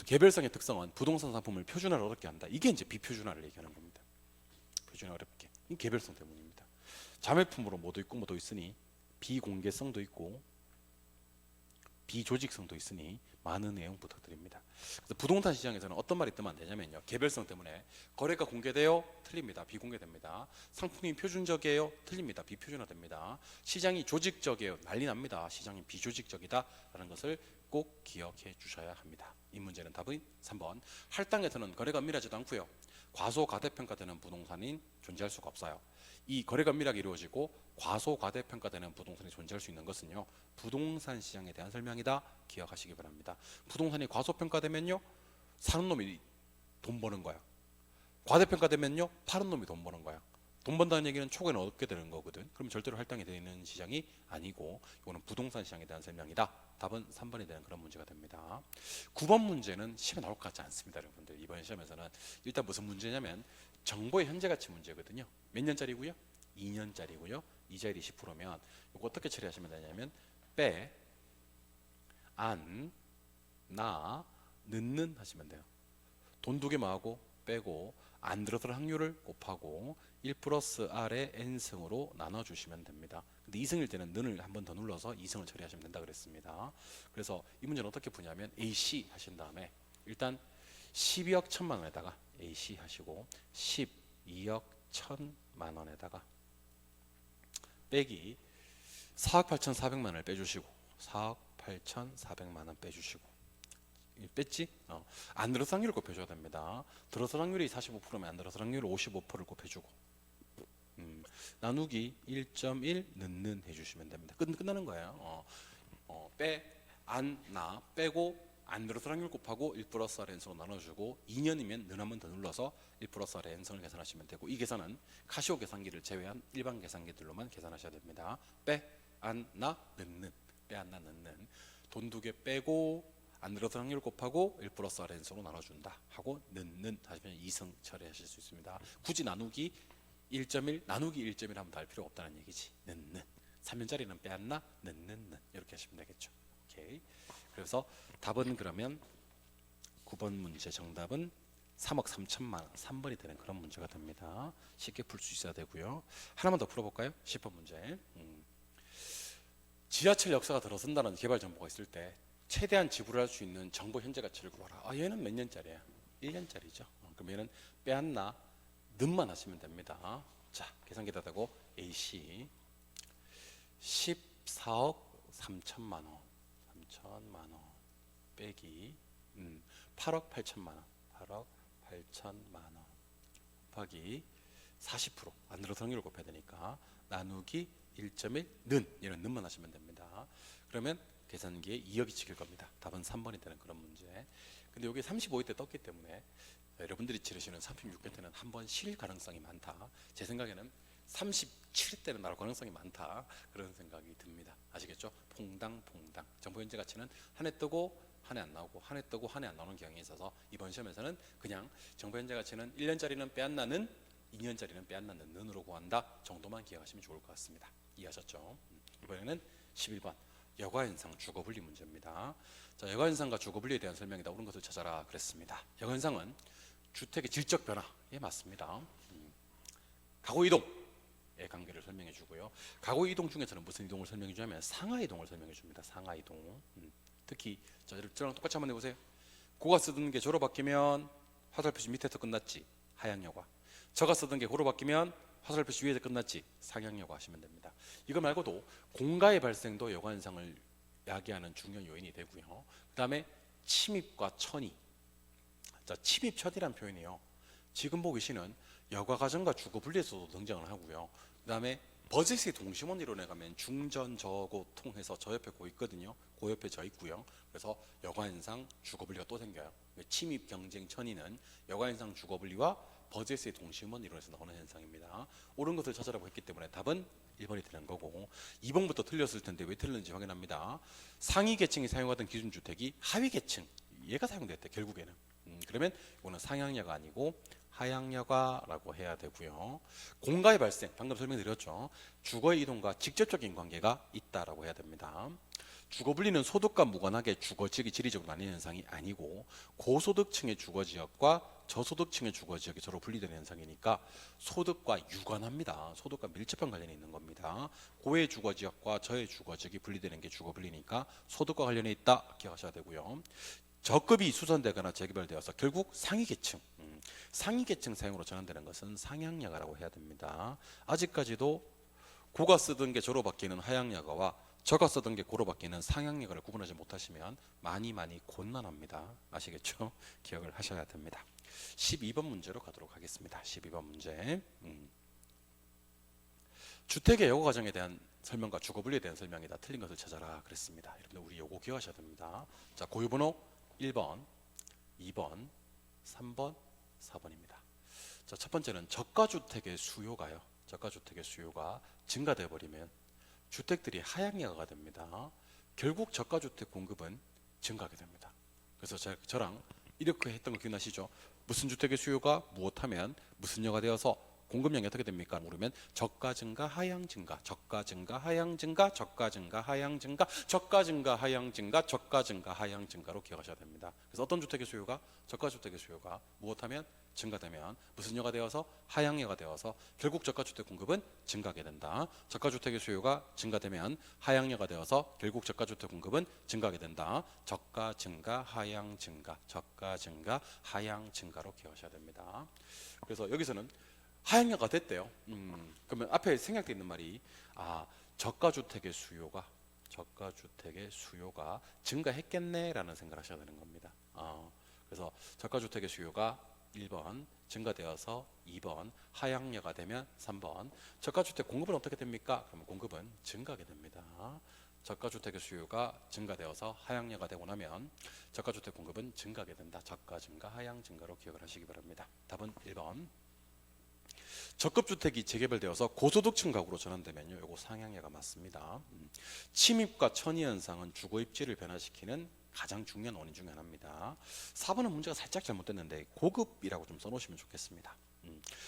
개별성의 특성은 부동산 상품을 표준화를 어렵게 한다. 이게 이제 비표준화를 얘기하는 겁니다. 표준화 어렵게. 이 개별성 때문입니다. 자매품으로 뭐도 있고 뭐도 있으니 비공개성도 있고 비조직성도 있으니 많은 내용 부탁드립니다. 그래서 부동산 시장에서는 어떤 말이 뜨면 안 되냐면요, 개별성 때문에 거래가 공개돼요? 틀립니다. 비공개됩니다. 상품이 표준적이에요? 틀립니다. 비표준화됩니다. 시장이 조직적이에요? 난리 납니다. 시장이 비조직적이다라는 것을 꼭 기억해 주셔야 합니다. 이 문제는 답은 3번. 할당에서는 거래가 은밀하지도 않고요, 과소 과대평가되는 부동산이 존재할 수가 없어요. 이 거래가 은밀하게 이루어지고 과소 과대평가되는 부동산이 존재할 수 있는 것은요, 부동산 시장에 대한 설명이다 기억하시기 바랍니다. 부동산이 과소평가되면요, 사는 놈이 돈 버는 거야. 과대평가되면요, 파는 놈이 돈 버는 거야. 돈 번다는 얘기는 초과인을 얻게 되는 거거든. 그럼 절대로 할당이 되는 시장이 아니고 이거는 부동산 시장에 대한 설명이다. 답은 3번에 대한 그런 문제가 됩니다. 9번 문제는 시험에 나올 것 같지 않습니다, 여러분들. 이번 시험에서는 일단 무슨 문제냐면 정보의 현재 가치 문제거든요. 몇 년짜리고요? 2년짜리고요. 이자율이 10%면 이거 어떻게 처리하시면 되냐면 빼, 안, 나, 는는 하시면 돼요. 돈 두 개만 하고 빼고 안 들어설 확률을 곱하고 1 플러스 R의 N승으로 나눠주시면 됩니다. 근데 2승일 때는 는을 한 번 더 눌러서 2승을 처리하시면 된다 그랬습니다. 그래서 이 문제는 어떻게 푸냐면 AC 하신 다음에 일단 12억 1천만 원에다가 AC 하시고 12억 1천만 원에다가 빼기 4억 8천4백만 원을 빼주시고 4억 8천4백만 원 빼주시고 뺐지? 안 들어설 확률을 곱해줘야 됩니다. 들어설 확률이 45%면 안 들어설 확률을 55%를 곱해주고 나누기 1.1 는는 해주시면 됩니다. 끝나는 거예요. 빼, 안, 나 빼고 안 들어설 확률 곱하고 1 플러스 R N승으로 나눠주고 2년이면 는 한 번 더 눌러서 1 플러스 R N승을 계산하시면 되고 이 계산은 카시오 계산기를 제외한 일반 계산기들로만 계산하셔야 됩니다. 빼, 안, 나, 는는 빼, 안, 나, 는는 돈 두 개 빼고 안 들어설 확률 곱하고 1 플러스 R N승으로 나눠준다 하고 는는 하시면 2승 처리하실 수 있습니다. 굳이 나누기 1.1 나누기 1.1 하면 더 할 필요 없다는 얘기지. 는는 3년짜리는 빼앗나 는는 이렇게 하시면 되겠죠. 오케이. 그래서 답은 그러면 9번 문제 정답은 3억 3천만 원, 3번이 되는 그런 문제가 됩니다. 쉽게 풀 수 있어야 되고요. 하나만 더 풀어볼까요? 10번 문제. 지하철 역사가 들어선다는 개발 정보가 있을 때 최대한 지불할 수 있는 정보 현재 가치를 구하라. 얘는 몇 년짜리야? 1년짜리죠. 그럼 얘는 빼앗나 는만 하시면 됩니다. 자, 계산기다 대고 AC 14억 3천만 원, 3천만 원 빼기 8억 8천만 원, 8억 8천만 원 곱하기 40%, 안 들어서는 걸 곱해야 되니까 나누기 1.1 얘는 는만 하시면 됩니다. 그러면 계산기에 2억이 찍힐 겁니다. 답은 3번이 되는 그런 문제. 근데 여기 35회 때 떴기 때문에 여러분들이 치르시는 36회 때는 한 번 실 가능성이 많다. 제 생각에는 37회 때는 나올 가능성이 많다. 그런 생각이 듭니다. 아시겠죠? 퐁당 정보 현재 가치는 한 해 뜨고 한 해 안 나오고 한 해 뜨고 한 해 안 나오는 경향이 있어서 이번 시험에서는 그냥 정보 현재 가치는 1년짜리는 빼앗나는 2년짜리는 빼앗나는 는으로 구한다 정도만 기억하시면 좋을 것 같습니다. 이해하셨죠? 이번에는 11번 여가현상 주거분리 문제입니다. 자, 여가현상과 주거분리에 대한 설명이다. 옳은 것을 찾아라 그랬습니다. 여가현상은 주택의 질적 변화에 맞습니다. 가구 이동의 관계를 설명해 주고요. 가구 이동 중에서는 무슨 이동을 설명해 주냐면 상하 이동을 설명해 줍니다. 상하 이동. 특히 저랑 똑같이 한번 해보세요. 고가 쓰던 게 조로 바뀌면 화살 표시 밑에서 끝났지. 하향여가. 저가 쓰던 게 고로 바뀌면 화살 표시 위에서 끝났지. 상향여가 하시면 됩니다. 이거 말고도 공가의 발생도 여가 현상을 야기하는 중요한 요인이 되고요. 그 다음에 침입과 천이. 자, 침입 천이라는 표현이요. 지금 보고 계시는 여가 가정과 주거 분리에서도 등장을 하고요. 그 다음에 버젯의 동심원 이론에 가면 중전 저고 통해서 저 옆에 고 있거든요. 그 옆에 저 있고요. 그래서 여가 현상 주거 분리가 또 생겨요. 침입 경쟁 천이는 여가 현상 주거 분리와 버젯의 동심원 이론에서 나오는 현상입니다. 옳은 것을 찾아라고 했기 때문에 답은 1번이 되는 거고 2번부터 틀렸을 텐데 왜 틀렸는지 확인합니다. 상위 계층이 사용하던 기준주택이 하위 계층 얘가 사용됐대 결국에는. 그러면 이거는 상향여가 아니고 하향여가라고 해야 되고요. 공가의 발생 방금 설명드렸죠. 주거의 이동과 직접적인 관계가 있다라고 해야 됩니다. 주거 분리는 소득과 무관하게 주거지역이 지리적으로 나뉘는 현상이 아니고 고소득층의 주거지역과 저소득층의 주거지역이 서로 분리되는 현상이니까 소득과 유관합니다. 소득과 밀접한 관련이 있는 겁니다. 고의 주거지역과 저의 주거지역이 분리되는 게 주거 분리니까 소득과 관련이 있다 기억하셔야 되고요. 저급이 수선되거나 재개발되어서 결국 상위계층 상위계층 사용으로 전환되는 것은 상향여가라고 해야 됩니다. 아직까지도 고가 쓰던 게 저로 바뀌는 하향여가와 저가 쓰던 게 고로 바뀌는 상향여가를 구분하지 못하시면 많이 곤란합니다. 아시겠죠? 기억을 하셔야 됩니다. 12번 문제로 가도록 하겠습니다. 12번 문제. 주택의 여고 과정에 대한 설명과 주거 분리에 대한 설명이다. 틀린 것을 찾아라 그랬습니다. 여러분들 우리 요거 기억하셔야 됩니다. 자, 고유번호 1번, 2번, 3번, 4번입니다. 자, 첫 번째는 저가주택의 수요가요. 저가주택의 수요가 증가되어 버리면 주택들이 하향여가가 됩니다. 결국 저가주택 공급은 증가하게 됩니다. 그래서 저랑 이렇게 했던 거 기억나시죠? 무슨 주택의 수요가 무엇하면 무슨 여가 되어서 공급량이 어떻게 됩니까? 모르면 저가 증가, 하향 증가, 저가 증가, 하향 증가, 저가 증가, 하향 증가, 저가 증가, 하향 증가, 저가 증가, 하향 증가로 기억하셔야 됩니다. 그래서 어떤 주택의 수요가 저가 주택의 수요가 무엇하면 증가되면 무슨 여가 되어서 하향여가 되어서 결국 저가 주택 공급은 증가하게 된다. 저가 주택의 수요가 증가되면 하향여가 되어서 결국 저가 주택 공급은 증가하게 된다. 저가 증가, 하향 증가, 저가 증가, 하향 증가로 기억하셔야 됩니다. 그래서 여기서는 하향여가 됐대요. 그러면 앞에 생략되어 있는 말이 저가주택의 수요가 증가했겠네라는 생각을 하셔야 되는 겁니다. 그래서 저가주택의 수요가 1번 증가되어서 2번 하향여가 되면 3번 저가주택 공급은 어떻게 됩니까? 그러면 공급은 증가하게 됩니다. 저가주택의 수요가 증가되어서 하향여가 되고 나면 저가주택 공급은 증가하게 된다. 저가 증가, 하향 증가로 기억을 하시기 바랍니다. 답은 1번. 적급주택이 재개발되어서 고소득층 가구로 전환되면요, 이거 상향여가 맞습니다. 침입과 천이 현상은 주거 입지를 변화시키는 가장 중요한 원인 중에 하나입니다. 4번은 문제가 살짝 잘못됐는데 고급이라고 좀 써놓으시면 좋겠습니다.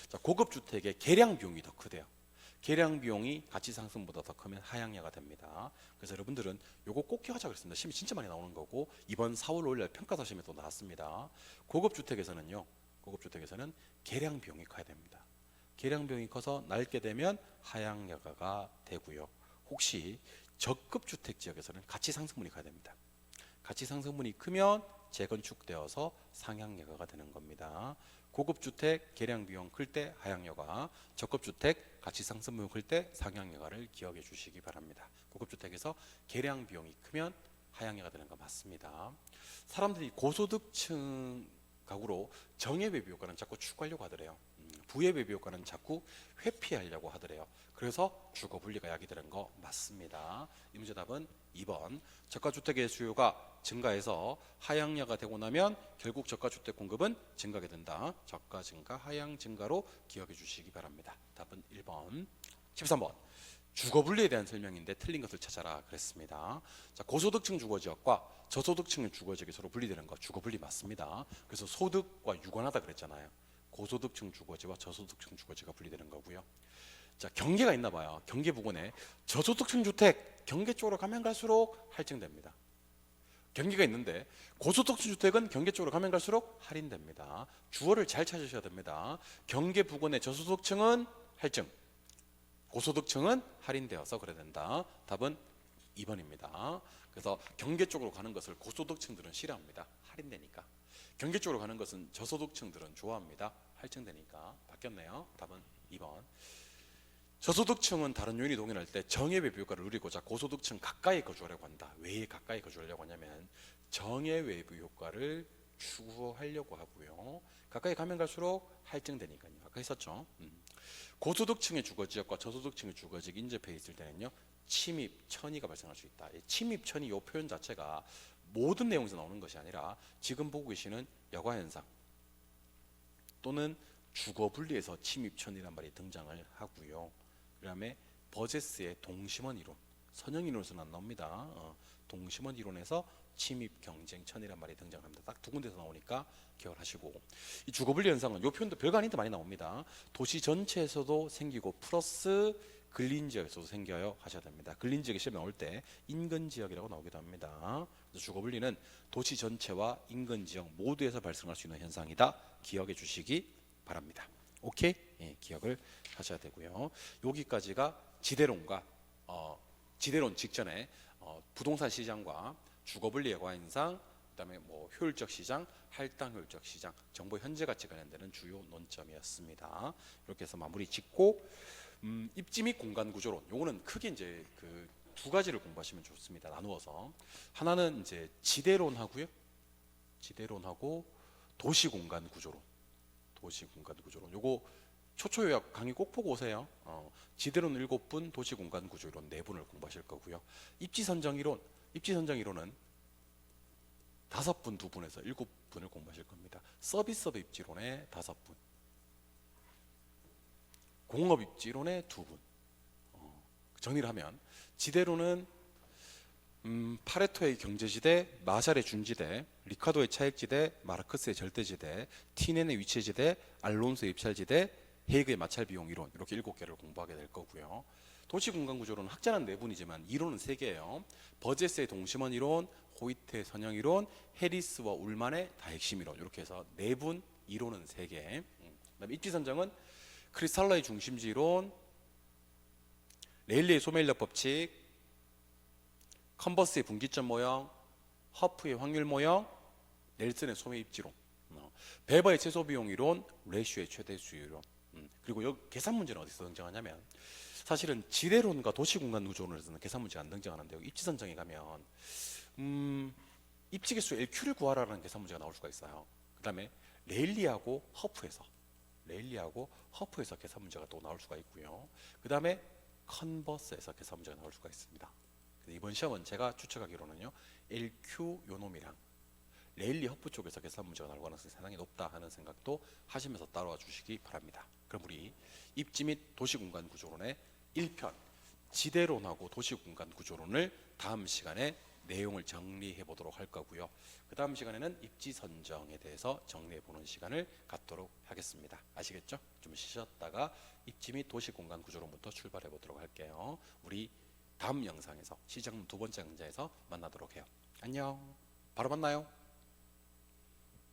자, 고급 주택의 개량 비용이 더 크대요. 계량 비용이 가치 상승보다 더 크면 하향여가 됩니다. 그래서 여러분들은 요거 꼭 기억하자 그랬습니다. 시험이 진짜 많이 나오는 거고 이번 4월 5일 평가사 시험에 또 나왔습니다. 고급 주택에서는요. 고급 주택에서는 계량 비용이 커야 됩니다. 계량 비용이 커서 낡게 되면 하향여가가 되고요. 혹시 저급 주택 지역에서는 가치 상승분이 가야 됩니다. 가치 상승분이 크면 재건축되어서 상향여가가 되는 겁니다. 고급 주택 계량 비용 클 때 하향여가, 저급 주택 가치 상승분 클 때 상향여가를 기억해 주시기 바랍니다. 고급 주택에서 계량 비용이 크면 하향여가 되는 거 맞습니다. 사람들이 고소득층 가구로 정예배비 효과는 자꾸 추구하려고 하더래요. 부예배비 효과는 자꾸 회피하려고 하더래요. 그래서 주거 분리가 야기되는 거 맞습니다. 이 문제 답은 2번. 저가주택의 수요가 증가해서 하향여가 되고 나면 결국 저가주택 공급은 증가하게 된다. 저가 증가, 하향 증가로 기억해 주시기 바랍니다. 답은 1번. 13번. 주거 분리에 대한 설명인데 틀린 것을 찾아라 그랬습니다. 자, 고소득층 주거지역과 저소득층의 주거지역이 서로 분리되는 거 주거 분리 맞습니다. 그래서 소득과 유관하다 그랬잖아요. 고소득층 주거지와 저소득층 주거지가 분리되는 거고요. 자, 경계가 있나 봐요. 경계 부근에 저소득층 주택 경계 쪽으로 가면 갈수록 할증됩니다. 경계가 있는데 고소득층 주택은 경계 쪽으로 가면 갈수록 할인됩니다. 주어를 잘 찾으셔야 됩니다. 경계 부근의 저소득층은 할증, 고소득층은 할인되어서 그래야 된다. 답은 2번입니다. 그래서 경계 쪽으로 가는 것을 고소득층들은 싫어합니다. 할인되니까. 경계 쪽으로 가는 것은 저소득층들은 좋아합니다. 할증되니까. 바뀌었네요. 답은 2번. 저소득층은 다른 요인이 동일할 때 정예외부 효과를 누리고자 고소득층 가까이 거주하려고 한다. 왜 가까이 거주하려고 하냐면 정예외부 효과를 추구하려고 하고요. 가까이 가면 갈수록 할증되니까요. 아까 했었죠. 고소득층의 주거지역과 저소득층의 주거지역 인접해 있을 때는요. 침입, 천의가 발생할 수 있다. 침입, 천의 이 표현 자체가 모든 내용에서 나오는 것이 아니라 지금 보고 계시는 여가현상 또는 주거분리에서 침입, 천의란 말이 등장을 하고요. 그 다음에 버제스의 동심원 이론, 선형 이론에서는 안 나옵니다. 동심원 이론에서 침입, 경쟁, 천이란 말이 등장합니다. 딱 두 군데서 나오니까 기억을 하시고, 이 주거분리 현상은 이 표현도 별거 아닌데 많이 나옵니다. 도시 전체에서도 생기고 플러스 근린 지역에서도 생겨요 하셔야 됩니다. 근린 지역이 시험에 나올 때 인근 지역이라고 나오기도 합니다. 그래서 주거분리는 도시 전체와 인근 지역 모두에서 발생할 수 있는 현상이다. 기억해 주시기 바랍니다. 오케이? 예, 기억을 하셔야 되고요. 여기까지가 지대론과 지대론 직전에 부동산 시장과 주거분리 예과 현상, 그다음에 뭐 효율적 시장, 할당 효율적 시장, 정보 현재 가치 관련되는 주요 논점이었습니다. 이렇게 해서 마무리 짓고 입지 및 공간 구조론. 요거는 크게 이제 그 두 가지를 공부하시면 좋습니다. 나누어서 하나는 이제 지대론하고요. 지대론하고 도시 공간 구조론. 도시 공간 구조론. 요거 초초 요약 강의 꼭 보고 오세요. 지대론 7분, 도시 공간 구조 이론 4분을 공부하실 거고요. 입지 선정 이론. 입지 선정 이론은 5분, 2분에서 7분을 공부하실 겁니다. 서비스업 입지론에 5분. 공업 입지론에 2분. 정리를 하면 지대론은 파레토의 경제지대, 마샬의 준지대, 리카도의 차익지대, 마르크스의 절대지대, 티넨의 위치지대, 알론소의 입찰지대, 헤이그의 마찰 비용 이론, 이렇게 7개를 공부하게 될 거고요. 도시 공간 구조론은 학자는 4분이지만 이론은 3개예요. 버제스의 동심원 이론, 호이트의 선형 이론, 해리스와 울만의 다핵심 이론, 이렇게 해서 4분, 이론은 3개. 그다음에 입지 선정은 크리스탈러의 중심지 이론, 레일리의 소메일러 법칙, 컨버스의 분기점 모형, 허프의 확률 모형, 넬슨의 소매 입지론, 베버의 최소 비용 이론, 레슈의 최대 수요 이론. 그리고 여기 계산 문제는 어디서 등장하냐면 사실은 지대론과 도시 공간 구조론에서는 계산 문제가 안 등장하는데요. 입지 선정에 가면 입지 개수 LQ를 구하라는 계산 문제가 나올 수가 있어요. 그다음에 레일리하고 허프에서 계산 문제가 또 나올 수가 있고요. 그다음에 컨버스에서 계산 문제가 나올 수가 있습니다. 이번 시험은 제가 추측하기로는요. LQ 요놈이랑 레일리 허프 쪽에서 계산 문제가 나올 가능성이 상당히 높다 하는 생각도 하시면서 따라와 주시기 바랍니다. 그럼 우리 입지 및 도시공간 구조론의 1편 지대론하고 도시공간 구조론을 다음 시간에 내용을 정리해 보도록 할 거고요. 그 다음 시간에는 입지 선정에 대해서 정리해 보는 시간을 갖도록 하겠습니다. 아시겠죠? 좀 쉬셨다가 입지 및 도시 공간 구조론부터 출발해 보도록 할게요. 우리 다음 영상에서 시작문 두 번째 강좌에서 만나도록 해요. 안녕. 바로 만나요.